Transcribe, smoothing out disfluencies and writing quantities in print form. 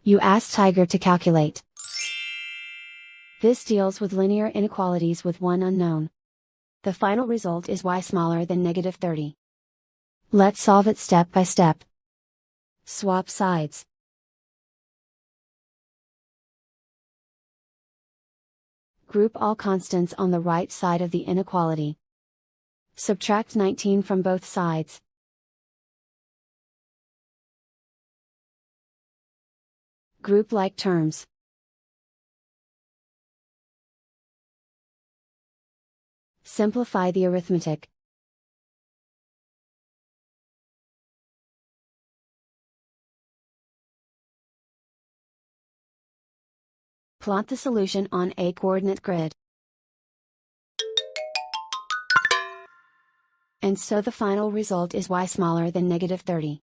You ask Tiger to calculate. This deals with linear inequalities with one unknown. The final result is y smaller than -30. Let's solve it step by step. Swap sides. Group all constants on the right side of the inequality. Subtract 19 from both sides. Group like terms. Simplify the arithmetic. Plot the solution on a coordinate grid. And so the final result is y smaller than -30.